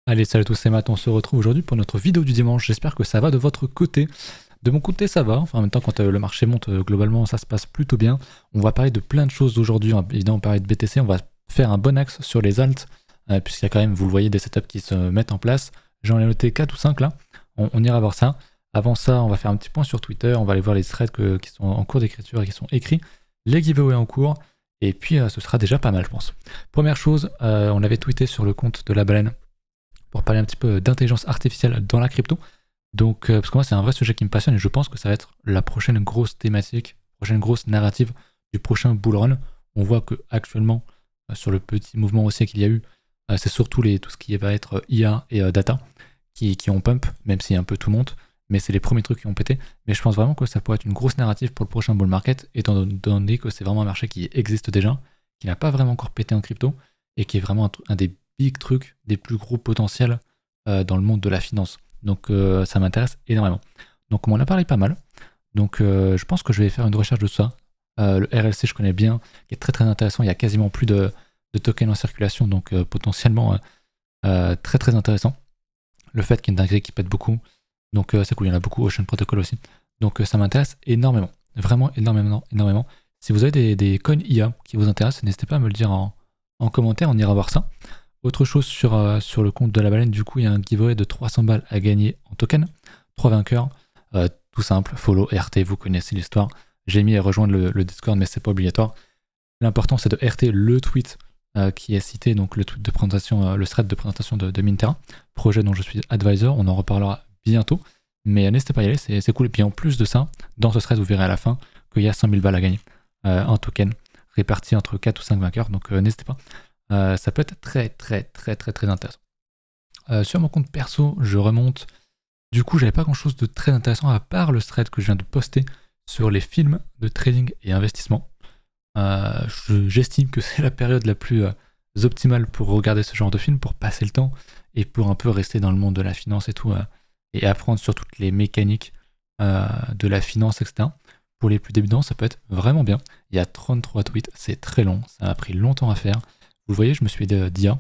Allez, salut à tous, c'est Matt, on se retrouve aujourd'hui pour notre vidéo du dimanche. J'espère que ça va de votre côté. De mon côté, ça va. Enfin, en même temps, quand le marché monte, globalement, ça se passe plutôt bien. On va parler de plein de choses aujourd'hui. Évidemment, on parler de BTC. On va faire un bon axe sur les alts, puisqu'il y a quand même, vous le voyez, des setups qui se mettent en place. J'en ai noté 4 ou 5 là. On ira voir ça. Avant ça, on va faire un petit point sur Twitter. On va aller voir les threads qui sont en cours d'écriture et qui sont écrits. Les giveaways en cours. Et puis, ce sera déjà pas mal, je pense. Première chose, on avait tweeté sur le compte de la baleine pour parler un petit peu d'intelligence artificielle dans la crypto. Donc, parce que moi, c'est un vrai sujet qui me passionne et je pense que ça va être la prochaine grosse thématique, prochaine grosse narrative du prochain bull run. On voit que actuellement, sur le petit mouvement haussier qu'il y a eu, c'est surtout tout ce qui va être IA et data qui ont pump, même si un peu tout monte, mais c'est les premiers trucs qui ont pété. Mais je pense vraiment que ça pourrait être une grosse narrative pour le prochain bull market, étant donné que c'est vraiment un marché qui existe déjà, qui n'a pas vraiment encore pété en crypto et qui est vraiment un des big trucs, des plus gros potentiels dans le monde de la finance. Donc ça m'intéresse énormément. Donc on en a parlé pas mal. Donc je pense que je vais faire une recherche de ça. Le RLC je connais bien, qui est très très intéressant. Il y a quasiment plus de tokens en circulation, donc potentiellement très très intéressant. Le fait qu'il y ait une dinguerie qui pète beaucoup. Donc c'est cool, il y en a beaucoup, Ocean Protocol aussi. Donc ça m'intéresse énormément. Vraiment énormément. Si vous avez des coins IA qui vous intéressent, n'hésitez pas à me le dire en commentaire, on ira voir ça. Autre chose sur le compte de la baleine, du coup, il y a un giveaway de 300 balles à gagner en token. 3 vainqueurs, tout simple, follow, RT, vous connaissez l'histoire. J'ai mis à rejoindre le Discord, mais c'est pas obligatoire. L'important, c'est de RT le tweet qui est cité, donc le tweet de présentation, le thread de présentation de Minterra, projet dont je suis advisor, on en reparlera bientôt. Mais n'hésitez pas à y aller, c'est cool. Et puis en plus de ça, dans ce thread, vous verrez à la fin qu'il y a 100 000 balles à gagner en token, répartis entre 4 ou 5 vainqueurs, donc n'hésitez pas. Ça peut être très intéressant. Sur mon compte perso, je remonte. Du coup, j'avais pas grand chose de très intéressant à part le thread que je viens de poster sur les films de trading et investissement. J'estime que c'est la période la plus optimale pour regarder ce genre de film, pour passer le temps et pour un peu rester dans le monde de la finance et tout, et apprendre sur toutes les mécaniques de la finance, etc. Pour les plus débutants, ça peut être vraiment bien. Il y a 33 tweets, c'est très long, ça m'a pris longtemps à faire. Vous le voyez, je me suis aidé d'IA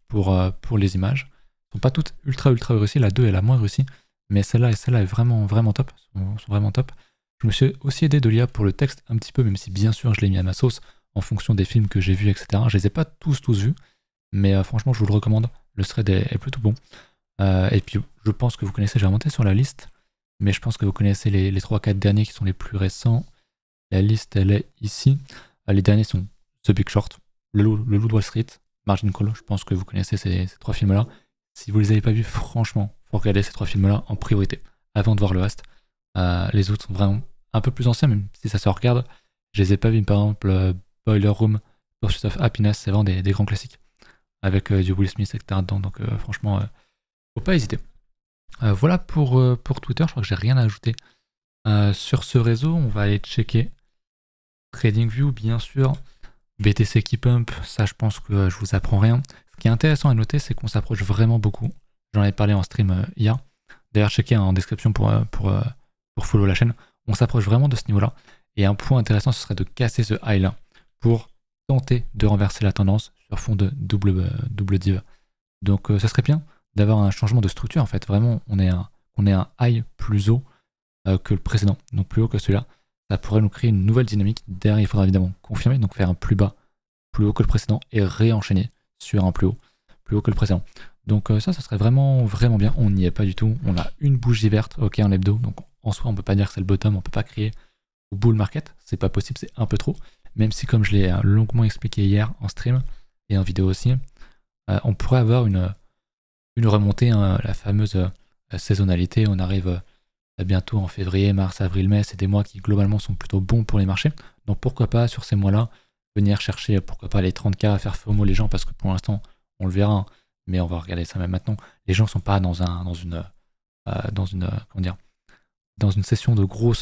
pour les images. Elles sont pas toutes ultra réussies, la 2 est la moins réussie, mais celle-là et celle-là est vraiment top, sont vraiment top. Je me suis aussi aidé de l'IA pour le texte un petit peu, même si bien sûr je l'ai mis à ma sauce en fonction des films que j'ai vus, etc. Je les ai pas tous vus, mais franchement je vous le recommande, le thread est plutôt bon. Et puis je pense que vous connaissez, j'ai remonté sur la liste, mais je pense que vous connaissez les 3-4 derniers qui sont les plus récents. La liste elle est ici. Les derniers sont The Big Short, le Loup de Wall Street, Margin Call, je pense que vous connaissez ces 3 films-là. Si vous les avez pas vus, franchement, faut regarder ces 3 films-là en priorité, avant de voir le reste. Les autres sont vraiment un peu plus anciens, même si ça se regarde. Je les ai pas vus, par exemple, Boiler Room, Pursuit of Happiness, c'est vraiment des grands classiques, avec du Will Smith, etc. dedans, donc franchement, faut pas hésiter. Voilà pour Twitter, je crois que j'ai rien à ajouter. Sur ce réseau, on va aller checker TradingView, bien sûr. BTC qui pump, ça je pense que je vous apprends rien. Ce qui est intéressant à noter, c'est qu'on s'approche vraiment beaucoup. J'en avais parlé en stream hier. D'ailleurs, checkez en description pour follow la chaîne. On s'approche vraiment de ce niveau-là. Et un point intéressant, ce serait de casser ce high-là pour tenter de renverser la tendance sur fond de double div. Donc ça serait bien d'avoir un changement de structure. En fait, vraiment, on est un high plus haut que le précédent, donc plus haut que celui-là. Ça pourrait nous créer une nouvelle dynamique. Derrière, il faudra évidemment confirmer, donc faire un plus bas, plus haut que le précédent et réenchaîner sur un plus haut que le précédent. Donc ça serait vraiment bien. On n'y est pas du tout. On a une bougie verte, ok, en hebdo. Donc en soi, on peut pas dire que c'est le bottom, on peut pas crier au bull market. C'est pas possible, c'est un peu trop. Même si, comme je l'ai longuement expliqué hier en stream et en vidéo aussi, on pourrait avoir une remontée, hein, la fameuse saisonnalité. On arrive bientôt en février, mars, avril, mai, c'est des mois qui globalement sont plutôt bons pour les marchés. Donc pourquoi pas sur ces mois-là venir chercher, pourquoi pas les 30K à faire FOMO les gens, parce que pour l'instant on le verra, hein, mais on va regarder ça même maintenant. Les gens sont pas dans une session de gros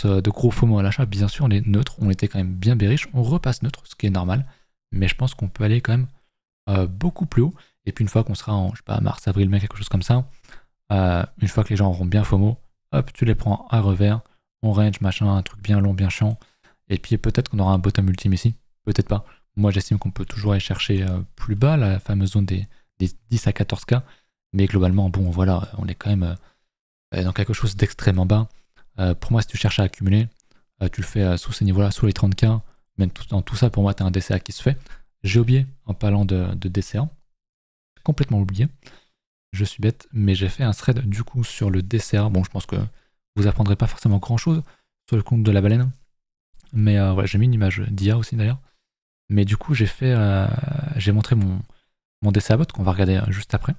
FOMO à l'achat. Bien sûr on est neutre, on était quand même bien bearish, on repasse neutre, ce qui est normal, mais je pense qu'on peut aller quand même beaucoup plus haut. Et puis une fois qu'on sera en, je sais pas, mars, avril, mai, quelque chose comme ça, une fois que les gens auront bien FOMO, hop, tu les prends à revers, on range, machin, un truc bien long, bien chiant, et puis peut-être qu'on aura un bottom ultime ici, peut-être pas. Moi j'estime qu'on peut toujours aller chercher plus bas, la fameuse zone des 10 à 14K, Mais globalement, bon, voilà, on est quand même dans quelque chose d'extrêmement bas. Pour moi, si tu cherches à accumuler, tu le fais sous ces niveaux-là, sous les 30K. Même dans tout ça, pour moi, tu as un DCA qui se fait. J'ai oublié, en parlant de DCA, complètement oublié. Je suis bête, mais j'ai fait un thread du coup sur le DCA. Bon, je pense que vous apprendrez pas forcément grand-chose sur le compte de la baleine. Mais voilà, j'ai mis une image d'IA aussi d'ailleurs. Mais du coup, j'ai montré mon DCA bot qu'on va regarder juste après.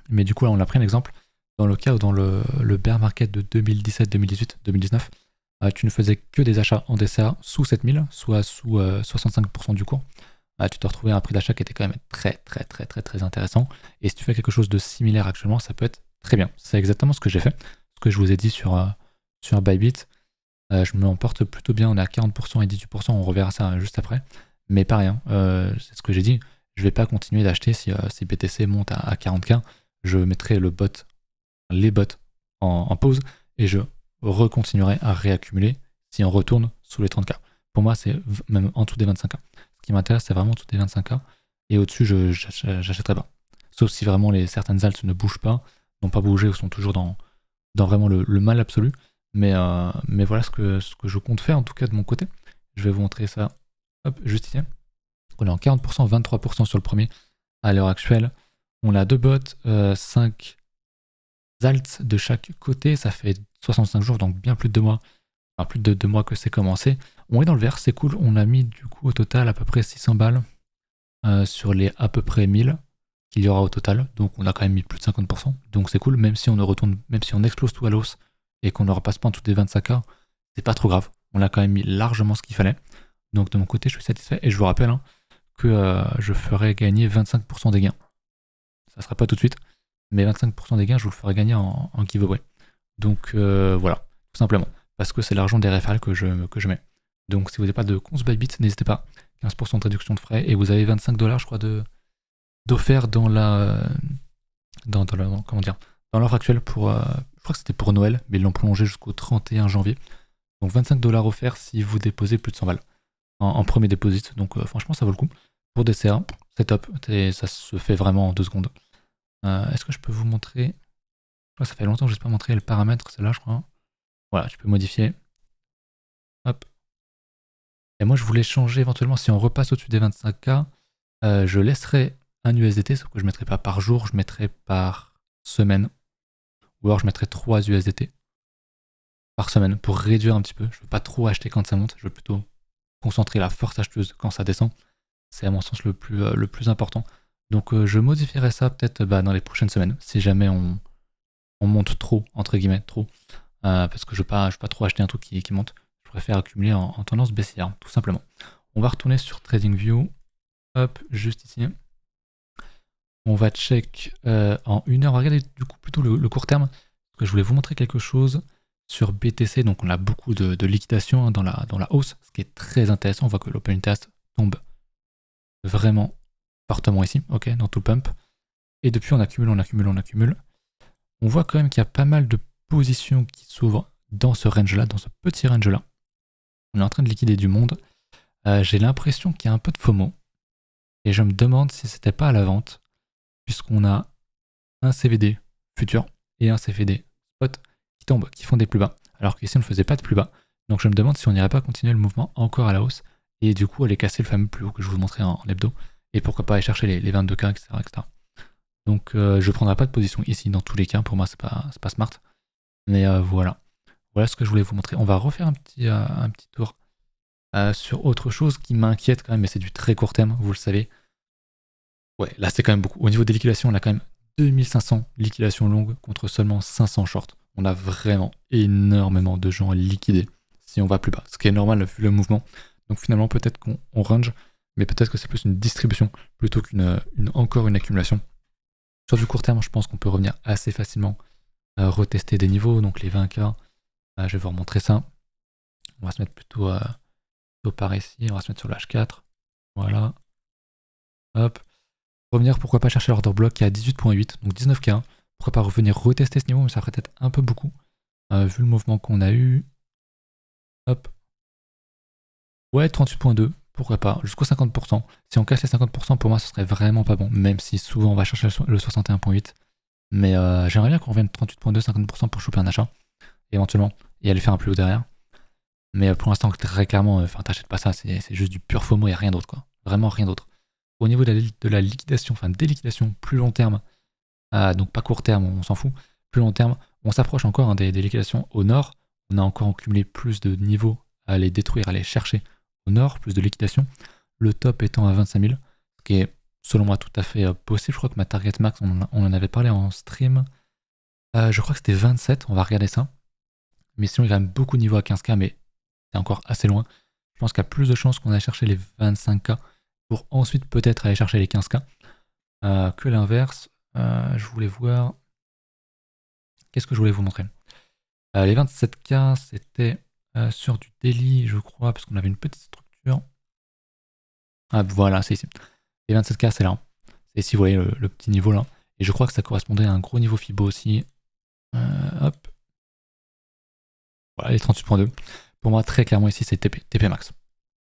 Mais du coup, là, on a pris un exemple. Dans le cas où dans le bear market de 2017, 2018, 2019, tu ne faisais que des achats en DCA sous 7000, soit sous 65% du cours, tu te retrouvais à un prix d'achat qui était quand même très intéressant. Et si tu fais quelque chose de similaire actuellement, ça peut être très bien. C'est exactement ce que j'ai fait. Ce que je vous ai dit sur Bybit. Je me porte plutôt bien, on est à 40% et 18%, on reverra ça juste après. Mais pareil, c'est ce que j'ai dit, je vais pas continuer d'acheter si BTC monte à 40K, je mettrai les bots en pause et je recontinuerai à réaccumuler si on retourne sous les 30K. Pour moi, c'est même en dessous des 25K. Ce qui m'intéresse, c'est vraiment en dessous des 25K et au-dessus, j'achèterai pas. Sauf si vraiment certaines alts ne bougent pas, n'ont pas bougé ou sont toujours dans vraiment le mal absolu. Mais voilà ce que je compte faire en tout cas de mon côté. Je vais vous montrer ça juste ici. On est en 40%, 23% sur le premier à l'heure actuelle. On a 2 bots, 5 alts de chaque côté. Ça fait 65 jours, donc bien plus de 2 mois. Enfin, plus de 2 mois que c'est commencé. On est dans le vert, c'est cool. On a mis du coup au total à peu près 600 balles sur les à peu près 1000 qu'il y aura au total. Donc on a quand même mis plus de 50%. Donc c'est cool, même si on explose tout à l'os et qu'on ne repasse pas en dessous des 25K, c'est pas trop grave. On a quand même mis largement ce qu'il fallait. Donc de mon côté, je suis satisfait. Et je vous rappelle que je ferai gagner 25% des gains. Ça sera pas tout de suite, mais 25% des gains, je vous le ferai gagner en giveaway. Donc voilà, tout simplement. Parce que c'est l'argent des référals que je mets. Donc si vous n'avez pas de compte Bybit, n'hésitez pas. 15% de réduction de frais et vous avez 25$, je crois, d'offert dans dans l'offre actuelle pour je crois que c'était pour Noël, mais ils l'ont prolongé jusqu'au 31 janvier. Donc 25$ offerts si vous déposez plus de 100 balles en premier dépôt. Donc franchement, ça vaut le coup. Pour DCA, c'est top. Ça se fait vraiment en 2 secondes. Est-ce que je peux vous montrer? Je crois que ça fait longtemps que je n'ai pas montré le paramètre, c'est là, je crois. Voilà, tu peux modifier. Hop. Et moi, je voulais changer éventuellement, si on repasse au-dessus des 25K, je laisserai un USDT, sauf que je ne mettrai pas par jour, je mettrai par semaine. Ou alors je mettrai 3 USDT par semaine pour réduire un petit peu. Je ne veux pas trop acheter quand ça monte, je veux plutôt concentrer la force acheteuse quand ça descend. C'est à mon sens le plus important. Donc je modifierai ça peut-être dans les prochaines semaines, si jamais on monte trop, entre guillemets, trop. Parce que je ne veux pas trop acheter un truc qui monte. Je préfère accumuler en tendance baissière, tout simplement. On va retourner sur TradingView. Hop, juste ici. On va check en 1 heure. On va regarder du coup plutôt le court terme. Parce que je voulais vous montrer quelque chose sur BTC. Donc on a beaucoup de liquidation dans la hausse, ce qui est très intéressant. On voit que l'open interest tombe vraiment fortement ici, ok, dans tout le pump. Et depuis on accumule. On voit quand même qu'il y a pas mal de positions qui s'ouvrent dans ce range-là, dans ce petit range-là. On est en train de liquider du monde. J'ai l'impression qu'il y a un peu de FOMO. Et je me demande si c'était pas à la vente, puisqu'on a un CVD futur et un CVD spot qui tombent, qui font des plus bas, alors qu'ici on ne faisait pas de plus bas. Donc je me demande si on n'irait pas continuer le mouvement encore à la hausse, et du coup aller casser le fameux plus haut que je vous montrais en hebdo, et pourquoi pas aller chercher les 22K, etc. Donc je ne prendrai pas de position ici dans tous les cas, pour moi c'est pas smart. Mais voilà. Voilà ce que je voulais vous montrer. On va refaire un petit tour sur autre chose qui m'inquiète quand même, mais c'est du très court terme, vous le savez. Ouais, là c'est quand même beaucoup. Au niveau des liquidations, on a quand même 2500 liquidations longues contre seulement 500 shorts. On a vraiment énormément de gens à liquider si on va plus bas, ce qui est normal vu le mouvement. Donc finalement peut-être qu'on range, mais peut-être que c'est plus une distribution plutôt encore une accumulation. Sur du court terme, je pense qu'on peut revenir assez facilement retester des niveaux, donc les 20K. Je vais vous remontrer ça. On va se mettre plutôt par ici, on va se mettre sur le H4. Voilà. Hop. Revenir, pourquoi pas chercher l'order block qui est à 18.8, donc 19K. Pourquoi pas revenir retester ce niveau, mais ça ferait peut-être un peu beaucoup, vu le mouvement qu'on a eu. Hop. Ouais, 38.2, pourquoi pas, jusqu'au 50%. Si on casse les 50%, pour moi, ce serait vraiment pas bon, même si souvent on va chercher le 61.8. Mais j'aimerais bien qu'on revienne 38.2, 50% pour choper un achat, éventuellement, et aller faire un plus haut derrière. Mais pour l'instant, très clairement, t'achètes pas ça, c'est juste du pur FOMO et rien d'autre, quoi. Vraiment rien d'autre. Au niveau de la liquidation, enfin des liquidations plus long terme, donc pas court terme, on s'en fout, plus long terme, on s'approche encore des liquidations au nord. On a encore accumulé plus de niveaux à aller détruire, à aller chercher au nord, plus de liquidations. Le top étant à 25 000, ce qui est selon moi tout à fait possible. Je crois que ma target max, on en avait parlé en stream. Je crois que c'était 27, on va regarder ça. Mais sinon, il y a quand même beaucoup de niveaux à 15K, mais c'est encore assez loin. Je pense qu'il y a plus de chances qu'on aille chercher les 25K pour ensuite peut-être aller chercher les 15K que l'inverse. Je voulais voir... Qu'est-ce que je voulais vous montrer? Les 27K, c'était sur du daily, je crois, parce qu'on avait une petite structure. Ah, voilà, c'est ici. Les 27K, c'est là. C'est ici, vous voyez, le petit niveau là. Et je crois que ça correspondait à un gros niveau Fibo aussi. Hop. Voilà, les 38.2. Pour moi, très clairement, ici, c'est TP max.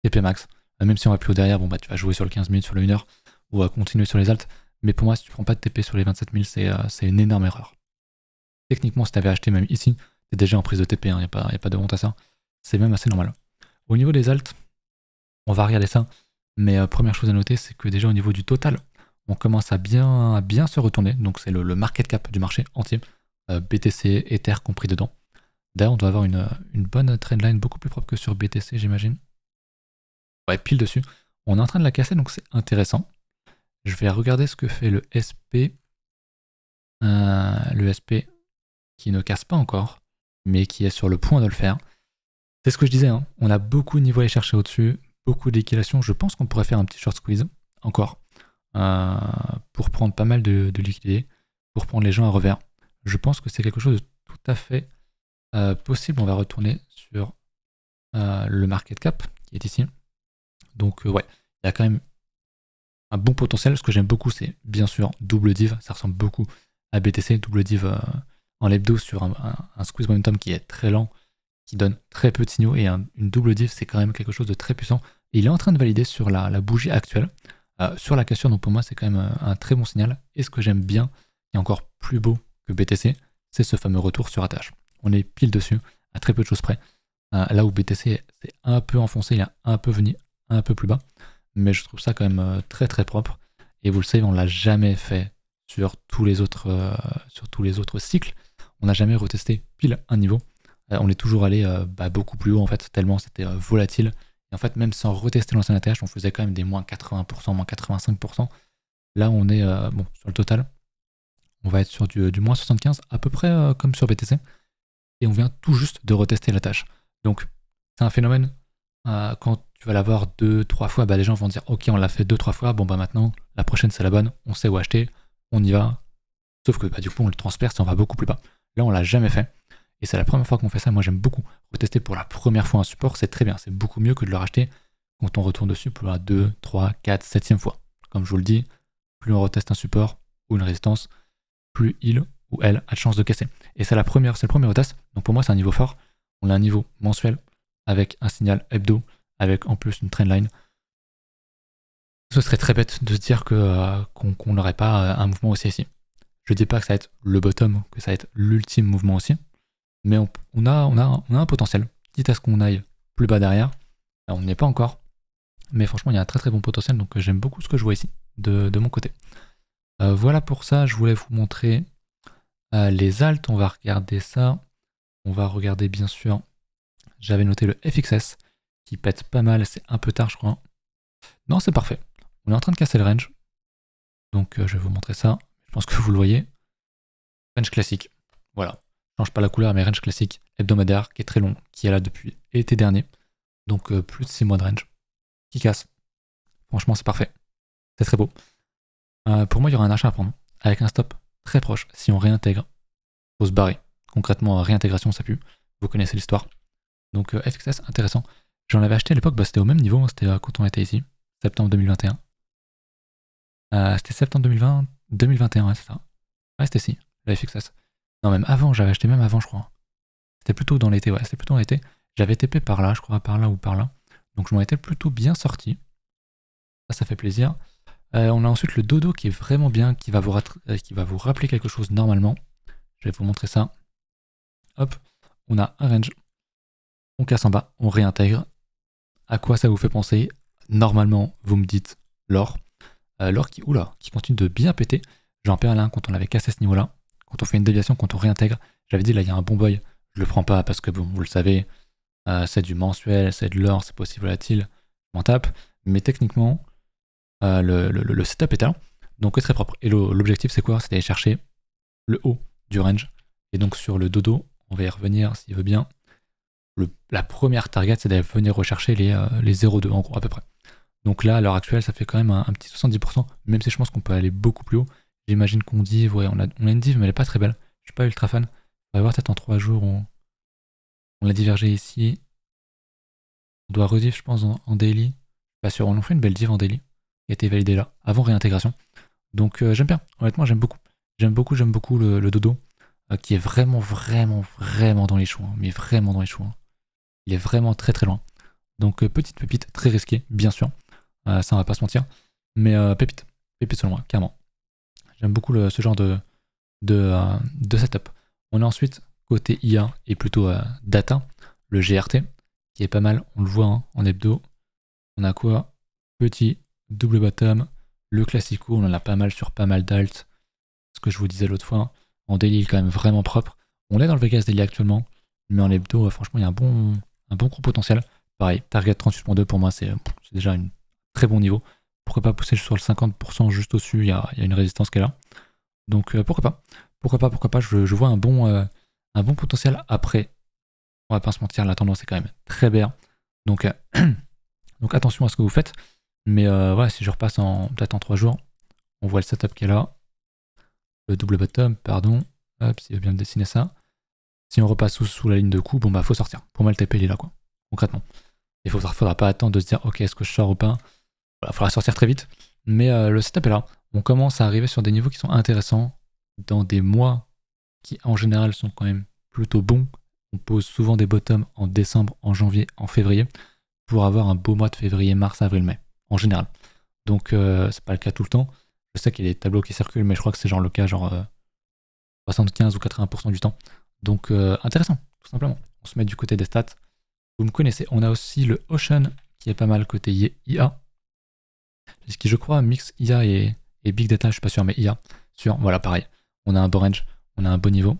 TP max. Même si on va plus haut derrière, bon, bah, tu vas jouer sur le 15 minutes, sur le 1 heure, ou continuer sur les alts. Mais pour moi, si tu prends pas de TP sur les 27 000, c'est une énorme erreur. Techniquement, si tu avais acheté même ici, t'es déjà en prise de TP, il n'y a pas de honte à ça. C'est même assez normal. Au niveau des alts, on va regarder ça. Mais première chose à noter, c'est que déjà au niveau du total, on commence à bien se retourner. Donc c'est le market cap du marché entier. BTC, Ether compris dedans. D'ailleurs, on doit avoir une bonne trendline beaucoup plus propre que sur BTC, j'imagine. Ouais, pile dessus. On est en train de la casser, donc c'est intéressant. Je vais regarder ce que fait le SP. Le SP qui ne casse pas encore, mais qui est sur le point de le faire. C'est ce que je disais, hein. On a beaucoup de niveaux à aller chercher au-dessus, beaucoup d'équilations. Je pense qu'on pourrait faire un petit short squeeze, encore, pour prendre pas mal de liquidités, pour prendre les gens à revers. Je pense que c'est quelque chose de tout à fait possible. On va retourner sur le market cap qui est ici. Donc ouais, il y a quand même un bon potentiel. Ce que j'aime beaucoup, c'est bien sûr double div. Ça ressemble beaucoup à BTC, double div en l'hebdo sur un squeeze momentum qui est très lent, qui donne très peu de signaux, et une double div, c'est quand même quelque chose de très puissant. Et il est en train de valider sur la bougie actuelle, sur la cassure, donc pour moi c'est quand même un très bon signal. Et ce que j'aime bien, et encore plus beau que BTC, c'est ce fameux retour sur ATH. On est pile dessus, à très peu de choses près. Là où BTC s'est un peu enfoncé, il a un peu venu un peu plus bas, mais je trouve ça quand même très très propre. Et vous le savez, on l'a jamais fait sur tous les autres cycles. On n'a jamais retesté pile un niveau. On est toujours allé beaucoup plus haut en fait, tellement c'était volatile. Et en fait, même sans retester l'ancien ATH, on faisait quand même des moins 80%, moins 85%. Là, on est bon sur le total. On va être sur du moins 75, à peu près comme sur BTC. Et on vient tout juste de retester l'ATH. Donc, c'est un phénomène. Quand tu vas l'avoir 2-3 fois, les gens vont dire ok, on l'a fait 2-3 fois, bon bah maintenant, la prochaine c'est la bonne, on sait où acheter, on y va. Sauf que du coup, on le transperce et on va beaucoup plus bas. Là, on l'a jamais fait. Et c'est la première fois qu'on fait ça. Moi, j'aime beaucoup retester pour la première fois un support. C'est très bien. C'est beaucoup mieux que de le racheter quand on retourne dessus pour la 2, 3, 4, 7e fois. Comme je vous le dis, plus on reteste un support ou une résistance, plus il ou elle a de chance de casser. Et c'est le premier retest. Donc pour moi, c'est un niveau fort. On a un niveau mensuel avec un signal hebdo, avec en plus une trendline. Ce serait très bête de se dire qu'on n'aurait pas un mouvement aussi ici. Je dis pas que ça va être le bottom, que ça va être l'ultime mouvement aussi. Mais on a un potentiel, quitte à ce qu'on aille plus bas derrière. Alors, on n'y est pas encore, mais franchement, il y a un très très bon potentiel, donc j'aime beaucoup ce que je vois ici, de mon côté. Voilà pour ça, je voulais vous montrer les alts, on va regarder ça. On va regarder bien sûr, j'avais noté le FXS, qui pète pas mal, c'est un peu tard je crois. Non, c'est parfait, on est en train de casser le range, donc je vais vous montrer ça, je pense que vous le voyez. Range classique, voilà. Change pas la couleur, mais range classique hebdomadaire qui est très long, qui est là depuis l'été dernier, donc plus de 6 mois de range, qui casse. Franchement, c'est parfait, c'est très beau. Pour moi, il y aura un achat à prendre, avec un stop très proche. Si on réintègre, faut se barrer. Concrètement, réintégration, ça pue. Vous connaissez l'histoire. Donc FXS, intéressant. J'en avais acheté à l'époque, c'était au même niveau, c'était quand on était ici, septembre 2021. C'était septembre 2020, 2021, ouais, c'est ça. Ouais, c'était ici, le FXS. Non, même avant, j'avais acheté même avant, je crois. C'était plutôt dans l'été, ouais, c'était plutôt dans l'été. J'avais TP par là, je crois, par là ou par là. Donc je m'en étais plutôt bien sorti. Ça fait plaisir. On a ensuite le dodo qui est vraiment bien, qui va vous rappeler quelque chose normalement. Je vais vous montrer ça. Hop, on a un range, on casse en bas, on réintègre. À quoi ça vous fait penser? Normalement, vous me dites l'or. L'or qui continue de bien péter. J'en perds là quand on l'avait cassé à ce niveau-là. Quand on fait une déviation, quand on réintègre. J'avais dit là, il y a un bon boy. Je le prends pas parce que bon, vous le savez, c'est du mensuel, c'est de l'or, c'est possible volatile. On tape. Mais techniquement, le setup est là. Donc c'est très propre. Et l'objectif, c'est quoi? C'est d'aller chercher le haut du range. Et donc sur le dodo, on va y revenir s'il veut bien. La première target, c'est d'aller venir rechercher les 0,2 en gros, à peu près. Donc là, à l'heure actuelle, ça fait quand même un petit 70%, même si je pense qu'on peut aller beaucoup plus haut. J'imagine qu'on div, ouais, on a une div, mais elle est pas très belle. Je suis pas ultra fan. On va voir peut-être en 3 jours, on l'a divergé ici. On doit rediv, je pense, en daily. Pas sûr, on en fait une belle div en daily, qui a été validée là, avant réintégration. Donc j'aime bien, honnêtement, j'aime beaucoup. J'aime beaucoup le dodo, qui est vraiment dans les choux, hein, mais vraiment dans les choux. Hein. Il est vraiment très loin. Donc petite pépite, très risquée, bien sûr. Ça on va pas se mentir. Mais pépite selon moi, clairement. J'aime beaucoup ce genre de setup. On a ensuite, côté IA et plutôt data, le GRT, qui est pas mal, on le voit hein, en hebdo. On a quoi? Petit, double bottom, le classico, on en a pas mal sur pas mal d'alt. Ce que je vous disais l'autre fois, en daily il est quand même vraiment propre. On est dans le Vegas daily actuellement, mais en hebdo, franchement, il y a un bon gros potentiel. Pareil, target 38.2 pour moi, c'est déjà un très bon niveau. Pourquoi pas pousser sur le 50% juste au-dessus, il y a une résistance qui est là. Donc pourquoi pas, je vois un bon potentiel après. On va pas se mentir, la tendance est quand même très bien. Donc, donc attention à ce que vous faites. Mais voilà, si je repasse peut-être en 3 jours, on voit le setup qui est là. Le double bottom, pardon. Hop, s'il veut bien me dessiner ça. Si on repasse sous la ligne de coup, bon bah faut sortir. Pour moi le TP il est là quoi, concrètement. Il faudra pas attendre de se dire ok est-ce que je sors ou pas. Voilà, faudra sortir très vite. Mais le setup est là. On commence à arriver sur des niveaux qui sont intéressants dans des mois qui en général sont quand même plutôt bons. On pose souvent des bottoms en décembre, en janvier, en février pour avoir un beau mois de février, mars, avril, mai en général. Donc c'est pas le cas tout le temps. Je sais qu'il y a des tableaux qui circulent, mais je crois que c'est genre le cas 75 ou 80% du temps. Donc intéressant, tout simplement. On se met du côté des stats. Vous me connaissez. On a aussi le Ocean qui est pas mal côté IA. Ce qui je crois mix IA et Big Data, je suis pas sûr, mais IA. Voilà, pareil. On a un bon range, on a un bon niveau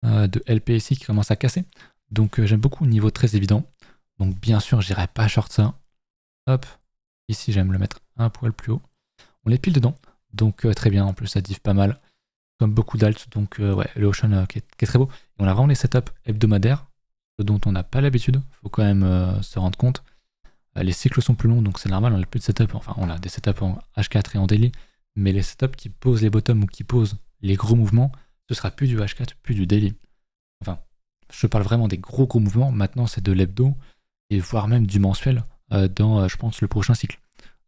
de LPSI qui commence à casser. Donc j'aime beaucoup le niveau très évident. Donc bien sûr, j'irai pas short ça. Hop, ici j'aime le mettre un poil plus haut. On les pile dedans. Donc très bien, en plus ça div pas mal. Comme beaucoup d'alt, donc ouais, le Ocean qui est très beau. Et on a vraiment les setups hebdomadaires, ce dont on n'a pas l'habitude, faut quand même se rendre compte. Les cycles sont plus longs, donc c'est normal, on a plus de setup, enfin on a des setups en H4 et en daily, mais les setups qui posent les bottoms ou qui posent les gros mouvements, ce sera plus du H4, plus du daily. Enfin, je parle vraiment des gros mouvements, maintenant c'est de l'hebdo, et voire même du mensuel dans, je pense, le prochain cycle.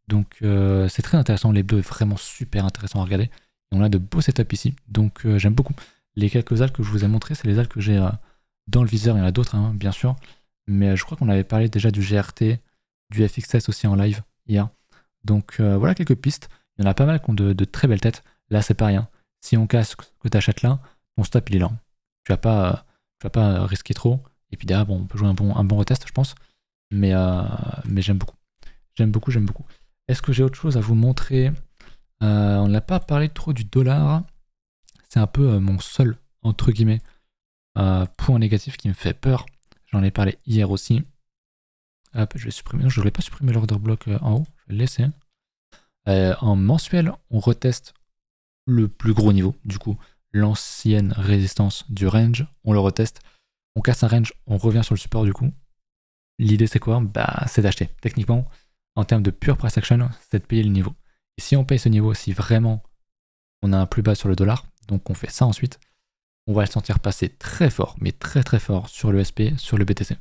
Donc c'est très intéressant, l'hebdo est vraiment super intéressant à regarder. Et on a de beaux setups ici, donc j'aime beaucoup. Les quelques alts que je vous ai montrés, c'est les alts que j'ai dans le viseur. Il y en a d'autres, hein, bien sûr. Mais je crois qu'on avait parlé déjà du GRT, du FXS aussi en live hier. Donc voilà quelques pistes. Il y en a pas mal qui ont de très belles têtes. Là, c'est pas rien. Si on casse que tu achètes là, ton stop il est là. Tu vas pas risquer trop. Et puis derrière, bon, on peut jouer un bon retest, je pense. Mais j'aime beaucoup. J'aime beaucoup. Est-ce que j'ai autre chose à vous montrer? On n'a pas parlé trop du dollar. C'est un peu mon seul, entre guillemets, point négatif qui me fait peur. J'en ai parlé hier aussi. Hop, je vais supprimer. Non, je ne voulais pas supprimer l'order block en haut. Je vais le laisser. En mensuel, on reteste le plus gros niveau. Du coup, l'ancienne résistance du range, on le reteste. On casse un range, on revient sur le support du coup. L'idée c'est quoi? Bah, c'est d'acheter. Techniquement, en termes de pure price action, c'est de payer le niveau. Et si on paye ce niveau, si vraiment on a un plus bas sur le dollar, donc on fait ça ensuite, on va le sentir passer très fort, mais très fort sur le SP, sur le BTC.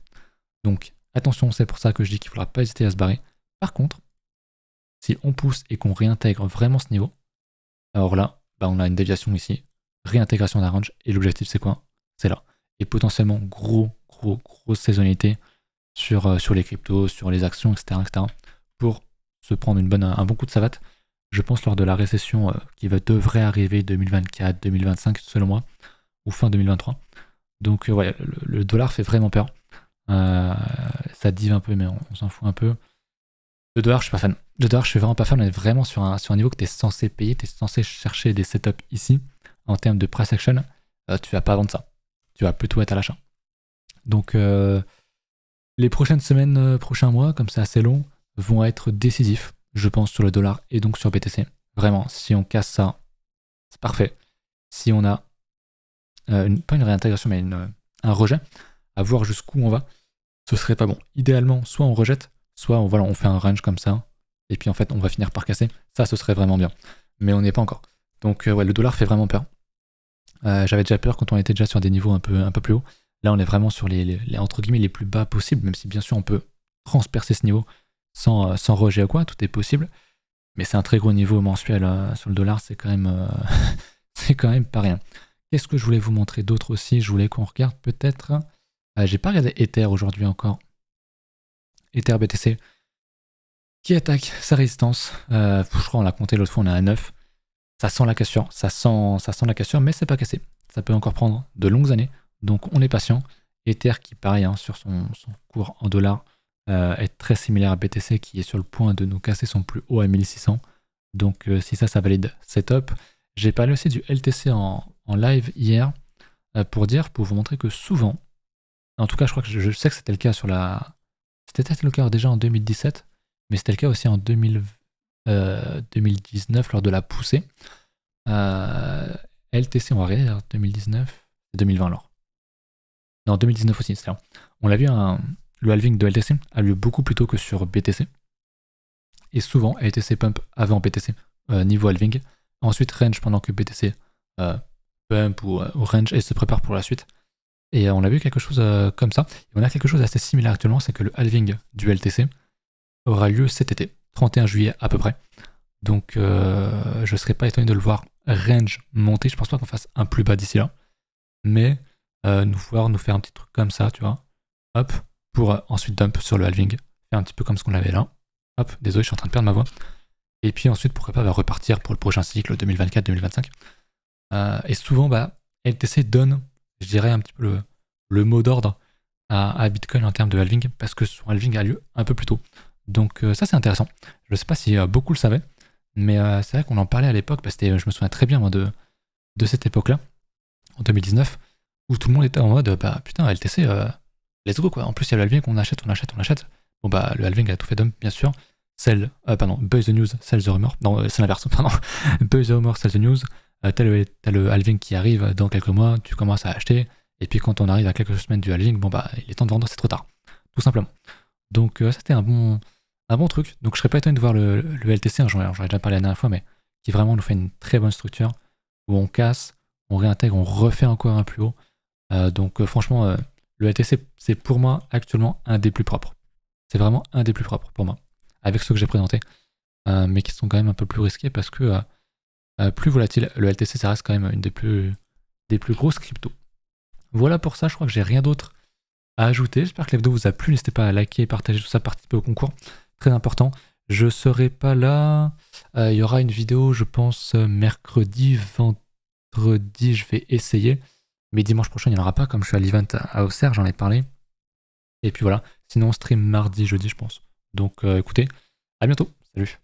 Donc attention, c'est pour ça que je dis qu'il ne faudra pas hésiter à se barrer. Par contre, si on pousse et qu'on réintègre vraiment ce niveau, alors là, bah on a une déviation ici, réintégration d'un range, et l'objectif c'est quoi? C'est là. Et potentiellement grosse saisonnalité sur les cryptos, sur les actions, etc. pour se prendre un bon coup de savate. je pense, lors de la récession devrait arriver 2024, 2025, selon moi, ou fin 2023. Donc, ouais, le dollar fait vraiment peur. Ça dive un peu, mais on s'en fout un peu. Le dollar, je suis pas fan. Le dollar, je suis vraiment pas fan. On est vraiment sur un niveau que tu es censé payer. Tu es censé chercher des setups ici. En termes de price action, tu vas pas vendre ça. Tu vas plutôt être à l'achat. Donc, les prochaines semaines, prochains mois, comme c'est assez long, vont être décisifs, je pense, sur le dollar et donc sur BTC. Vraiment, si on casse ça, c'est parfait. Si on a, pas une réintégration, mais un rejet, à voir jusqu'où on va, ce serait pas bon. Idéalement, soit on rejette, soit on fait un range comme ça, et puis en fait, on va finir par casser. Ça, ce serait vraiment bien. Mais on n'y est pas encore. Donc, ouais, le dollar fait vraiment peur. J'avais déjà peur quand on était déjà sur des niveaux un peu plus hauts. Là, on est vraiment sur les entre guillemets les plus bas possibles, même si bien sûr on peut transpercer ce niveau sans rejet ou quoi, tout est possible. Mais c'est un très gros niveau mensuel sur le dollar, c'est quand même c'est quand même pas rien. Qu'est-ce que je voulais vous montrer d'autre aussi? Je voulais qu'on regarde peut-être. J'ai pas regardé Ether aujourd'hui encore. Ether BTC qui attaque sa résistance. Je crois on l'a compté l'autre fois, on est à 9. Ça sent la cassure, ça sent la cassure, mais c'est pas cassé. Ça peut encore prendre de longues années, donc on est patient. Ether qui, pareil, hein, sur son cours en dollars, est très similaire à BTC qui est sur le point de nous casser son plus haut à 1600. Donc si ça valide, c'est top. J'ai parlé aussi du LTC en live hier pour vous montrer que souvent, en tout cas je crois que je sais que c'était le cas sur la... C'était peut-être le cas déjà en 2017, mais c'était le cas aussi en 2019 lors de la poussée. LTC, on va regarder 2019, 2020 alors. Non, 2019 aussi, c'est là. On l'a vu, le halving de LTC a lieu beaucoup plus tôt que sur BTC. Et souvent, LTC pump avant BTC, niveau halving. Ensuite, range pendant que BTC pump ou range et se prépare pour la suite. Et on a vu quelque chose comme ça. Et on a quelque chose d'assez similaire actuellement, c'est que le halving du LTC aura lieu cet été, 31 juillet à peu près. Donc je serais pas étonné de le voir range monter. Je pense pas qu'on fasse un plus bas d'ici là. Mais nous faire un petit truc comme ça, tu vois. Hop, pour ensuite dump sur le halving. Faire un petit peu comme ce qu'on avait là. Hop, désolé, je suis en train de perdre ma voix. Et puis ensuite, pourquoi pas repartir pour le prochain cycle 2024-2025. Et souvent, LTC donne, je dirais, un petit peu le mot d'ordre à Bitcoin en termes de halving, parce que son halving a lieu un peu plus tôt. Donc ça, c'est intéressant. Je ne sais pas si beaucoup le savaient, mais c'est vrai qu'on en parlait à l'époque, parce que je me souviens très bien moi, de cette époque-là, en 2019, où tout le monde était en mode, putain, LTC, let's go, quoi. En plus, il y a le halving, on achète. Bon, le halving a tout fait dump, bien sûr. Buzz the news, sell the rumor. Non, c'est l'inverse, pardon. Buzz the rumor, sell the news. T'as le halving qui arrive dans quelques mois, tu commences à acheter, et puis quand on arrive à quelques semaines du halving, il est temps de vendre, c'est trop tard. Tout simplement. Donc ça, c'était un bon truc. Donc je serais pas étonné de voir le LTC, j'en ai déjà parlé la dernière fois, mais qui vraiment nous fait une très bonne structure, où on casse, on réintègre, on refait encore un plus haut. Donc franchement, le LTC, c'est pour moi actuellement un des plus propres. C'est vraiment un des plus propres pour moi, avec ceux que j'ai présentés, mais qui sont quand même un peu plus risqués parce que plus volatile. Le LTC, ça reste quand même une des plus grosses cryptos. Voilà pour ça, je crois que j'ai rien d'autre à ajouter. J'espère que la vidéo vous a plu. N'hésitez pas à liker, partager tout ça, participer au concours. Très important. Je serai pas là. Il y aura une vidéo, je pense, mercredi, vendredi, je vais essayer. Mais dimanche prochain, il n'y en aura pas, comme je suis à l'event à Auxerre, j'en ai parlé. Et puis voilà. Sinon, on stream mardi, jeudi, je pense. Donc écoutez, à bientôt. Salut.